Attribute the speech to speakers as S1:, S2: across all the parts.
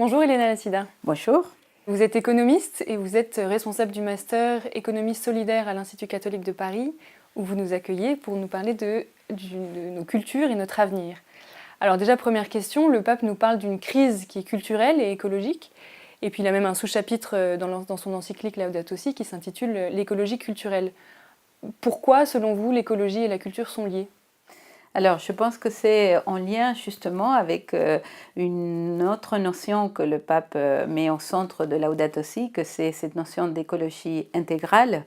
S1: Bonjour Elena Lassida.
S2: Bonjour.
S1: Vous êtes économiste et vous êtes responsable du master économie solidaire à l'Institut catholique de Paris, où vous nous accueillez pour nous parler de nos cultures et notre avenir. Alors déjà, première question, le pape nous parle d'une crise qui est culturelle et écologique, et puis il a même un sous-chapitre dans son encyclique Laudato Si qui s'intitule « L'écologie culturelle ». Pourquoi, selon vous, l'écologie et la culture sont liées ?
S2: Alors, je pense que c'est en lien justement avec une autre notion que le pape met au centre de Laudato Si, que c'est cette notion d'écologie intégrale,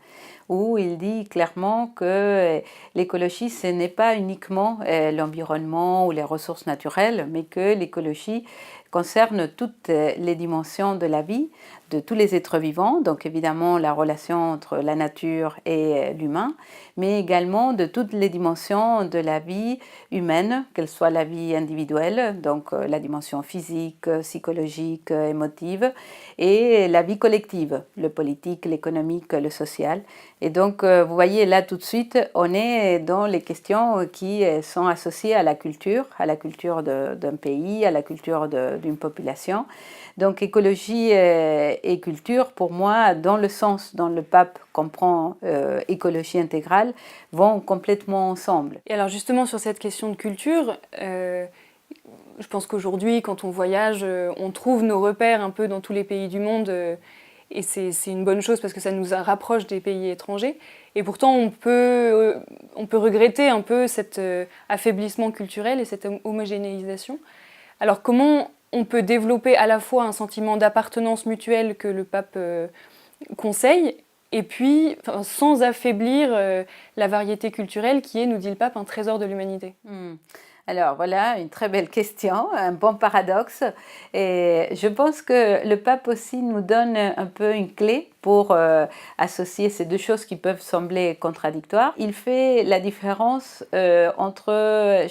S2: où il dit clairement que l'écologie, ce n'est pas uniquement l'environnement ou les ressources naturelles, mais que l'écologie concerne toutes les dimensions de la vie, de tous les êtres vivants, donc évidemment la relation entre la nature et l'humain, mais également de toutes les dimensions de la vie humaine, qu'elle soit la vie individuelle, donc la dimension physique, psychologique, émotive, et la vie collective, le politique, l'économique, le social. Et donc, vous voyez, là tout de suite, on est dans les questions qui sont associées à la culture d'un pays, à la culture d'une population. Donc, écologie et culture, pour moi, dans le sens dont le pape comprend écologie intégrale, vont complètement ensemble.
S1: Et alors justement, sur cette question de culture, je pense qu'aujourd'hui, quand on voyage, on trouve nos repères un peu dans tous les pays du monde, et c'est une bonne chose parce que ça nous rapproche des pays étrangers. Et pourtant, on peut regretter un peu cet affaiblissement culturel et cette homogénéisation. Alors comment on peut développer à la fois un sentiment d'appartenance mutuelle que le pape conseille, et puis sans affaiblir la variété culturelle qui est, nous dit le pape, un trésor de l'humanité.
S2: Alors voilà, une très belle question, un bon paradoxe. Et je pense que le pape aussi nous donne un peu une clé pour associer ces deux choses qui peuvent sembler contradictoires. Il fait la différence entre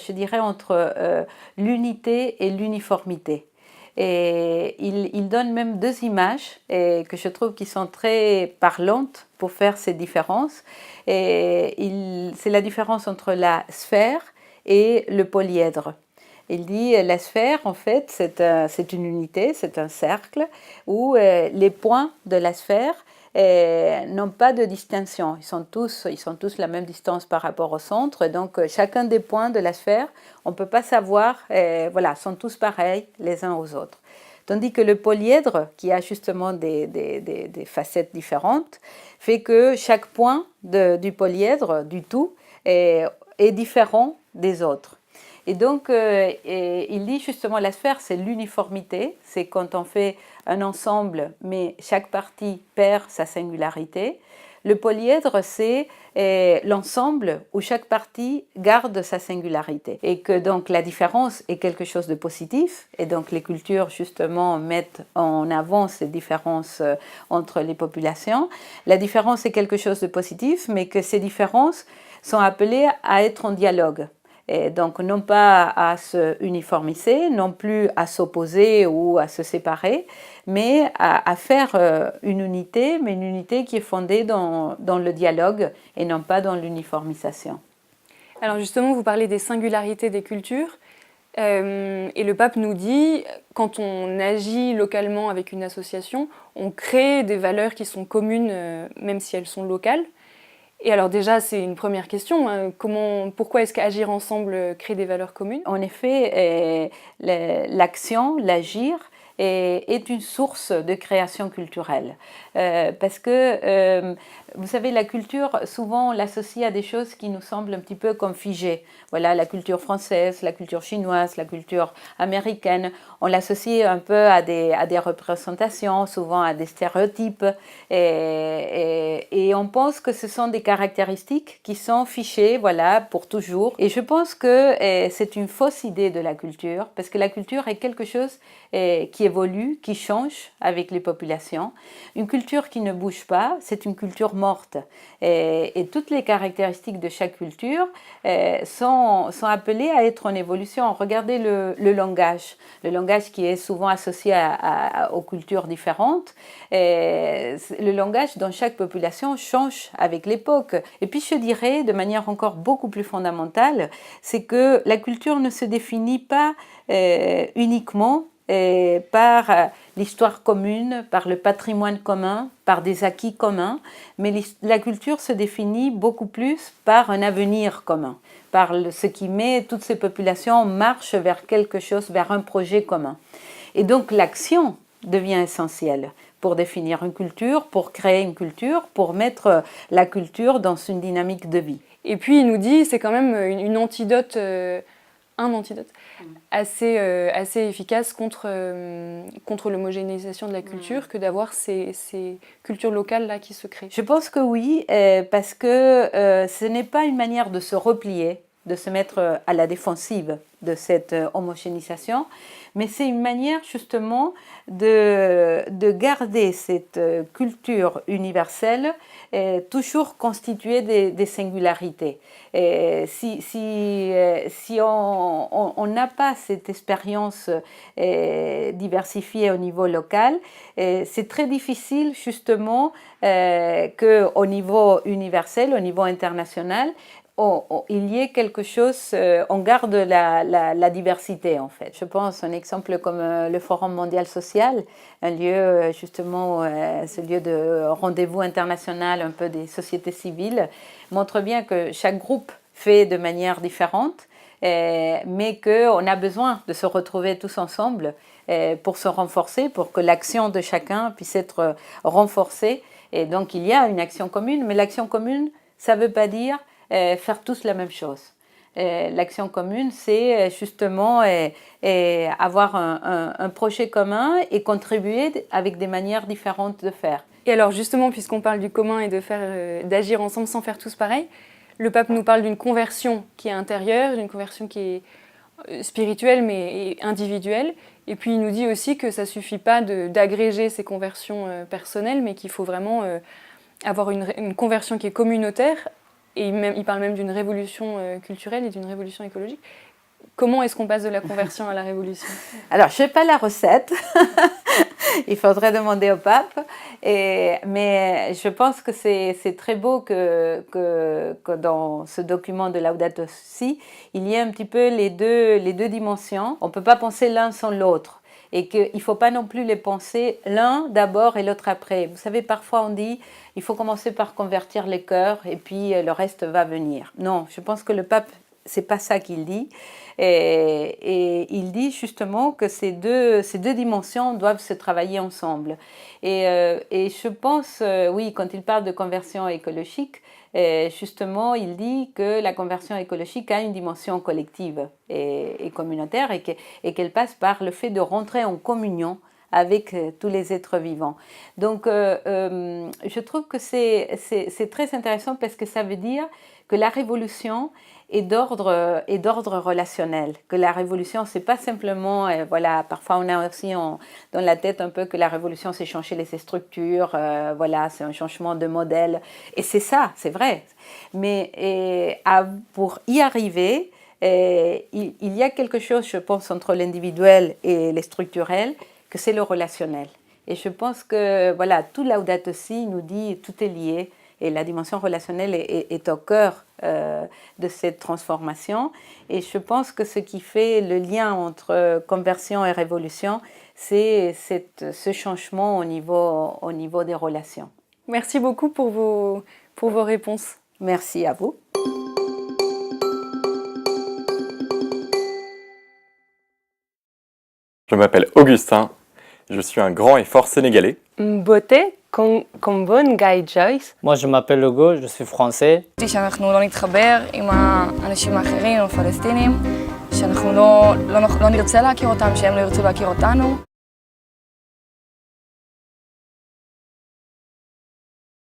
S2: l'unité et l'uniformité. Et il donne même deux images que je trouve qui sont très parlantes pour faire ces différences. Et c'est la différence entre la sphère et le polyèdre. Il dit la sphère, en fait, c'est une unité, c'est un cercle où les points de la sphère n'ont pas de distinction. Ils sont tous la même distance par rapport au centre. Et donc, chacun des points de la sphère, on ne peut pas savoir, sont tous pareils les uns aux autres. Tandis que le polyèdre, qui a justement des facettes différentes, fait que chaque point du polyèdre, du tout, est différent des autres. Et donc, il dit justement la sphère, c'est l'uniformité, c'est quand on fait un ensemble, mais chaque partie perd sa singularité. Le polyèdre, c'est l'ensemble où chaque partie garde sa singularité. Et que donc la différence est quelque chose de positif. Et donc les cultures, justement, mettent en avant ces différences entre les populations. La différence est quelque chose de positif, mais que ces différences sont appelées à être en dialogue. Et donc non pas à se uniformiser, non plus à s'opposer ou à se séparer, mais à faire une unité, mais une unité qui est fondée dans le dialogue et non pas dans l'uniformisation.
S1: Alors justement, vous parlez des singularités des cultures, et le pape nous dit, quand on agit localement avec une association, on crée des valeurs qui sont communes, même si elles sont locales. Et alors déjà, c'est une première question, hein, pourquoi est-ce qu'agir ensemble crée des valeurs communes ?
S2: En effet, l'action, l'agir, est une source de création culturelle. Parce que, vous savez, la culture, souvent, on l'associe à des choses qui nous semblent un petit peu comme figées. Voilà, la culture française, la culture chinoise, la culture américaine. On l'associe un peu à des représentations, souvent à des stéréotypes. Et on pense que ce sont des caractéristiques qui sont fichées, voilà, pour toujours. Et je pense que c'est une fausse idée de la culture, parce que la culture est quelque chose qui évolue, qui change avec les populations. Une culture qui ne bouge pas, c'est une culture morte. Et toutes les caractéristiques de chaque culture sont appelées à être en évolution. Regardez le langage. Le langage qui est souvent associé aux cultures différentes. Le langage dans chaque population change avec l'époque. Et puis je dirais, de manière encore beaucoup plus fondamentale, c'est que la culture ne se définit pas uniquement par l'histoire commune, par le patrimoine commun, par des acquis communs, mais la culture se définit beaucoup plus par un avenir commun, par ce qui met toutes ces populations en marche vers quelque chose, vers un projet commun. Et donc l'action devient essentielle pour définir une culture, pour créer une culture, pour mettre la culture dans une dynamique de vie.
S1: Et puis il nous dit, c'est quand même un antidote assez efficace contre l'homogénéisation de la culture que d'avoir ces cultures locales-là qui se créent.
S2: Je pense que oui, parce que ce n'est pas une manière de se replier, de se mettre à la défensive de cette homogénéisation, mais c'est une manière justement de garder cette culture universelle toujours constituée des singularités. Si on n'a pas cette expérience diversifiée au niveau local, c'est très difficile justement qu'au niveau universel, au niveau international, il y ait quelque chose, on garde la diversité en fait. Je pense un exemple comme le Forum mondial social, un lieu justement, ce lieu de rendez-vous international un peu des sociétés civiles, montre bien que chaque groupe fait de manière différente, mais qu'on a besoin de se retrouver tous ensemble pour se renforcer, pour que l'action de chacun puisse être renforcée. Et donc il y a une action commune, mais l'action commune, ça ne veut pas dire faire tous la même chose. L'action commune, c'est justement avoir un projet commun et contribuer avec des manières différentes de faire.
S1: Et alors justement, puisqu'on parle du commun et d'agir ensemble sans faire tous pareil, le pape nous parle d'une conversion qui est intérieure, d'une conversion qui est spirituelle mais individuelle. Et puis il nous dit aussi que ça ne suffit pas d'agréger ces conversions personnelles, mais qu'il faut vraiment avoir une conversion qui est communautaire. Et il parle même d'une révolution culturelle et d'une révolution écologique. Comment est-ce qu'on passe de la conversion à la révolution ?
S2: Alors, je n'ai pas la recette. Il faudrait demander au pape. Mais je pense que c'est très beau que dans ce document de Laudato Si, il y ait un petit peu les deux dimensions. On ne peut pas penser l'un sans l'autre. Et qu'il ne faut pas non plus les penser l'un d'abord et l'autre après. Vous savez, parfois on dit il faut commencer par convertir les cœurs et puis le reste va venir. Non, je pense que le pape, c'est pas ça qu'il dit. Et il dit justement que ces deux dimensions doivent se travailler ensemble. Et je pense, oui, quand il parle de conversion écologique, justement, il dit que la conversion écologique a une dimension collective et communautaire et qu'elle passe par le fait de rentrer en communion avec tous les êtres vivants. Donc, je trouve que c'est très intéressant parce que ça veut dire que la révolution est d'ordre relationnel, que la révolution, c'est pas simplement, voilà, parfois on a aussi dans la tête un peu que la révolution, c'est changer les structures, voilà, c'est un changement de modèle, et c'est ça, c'est vrai, mais pour y arriver, il y a quelque chose, je pense, entre l'individuel et les structurels, que c'est le relationnel. Et je pense que, voilà, tout Laudato Si nous dit, tout est lié, et la dimension relationnelle est au cœur de cette transformation. Et je pense que ce qui fait le lien entre conversion et révolution, c'est ce changement au niveau des relations.
S1: Merci beaucoup pour vos réponses.
S2: Merci à vous.
S3: Je m'appelle Augustin, je suis un grand et fort Sénégalais.
S4: Mbote Kombon Guy Joyce.
S5: Moi je m'appelle Hugo, je suis français.
S6: שאנחנו לא נתחבר עם האנשים האחרים, עם הפלסטינים, שאנחנו לא נרצה להכיר אותם, שהם לא ירצו להכיר אותנו.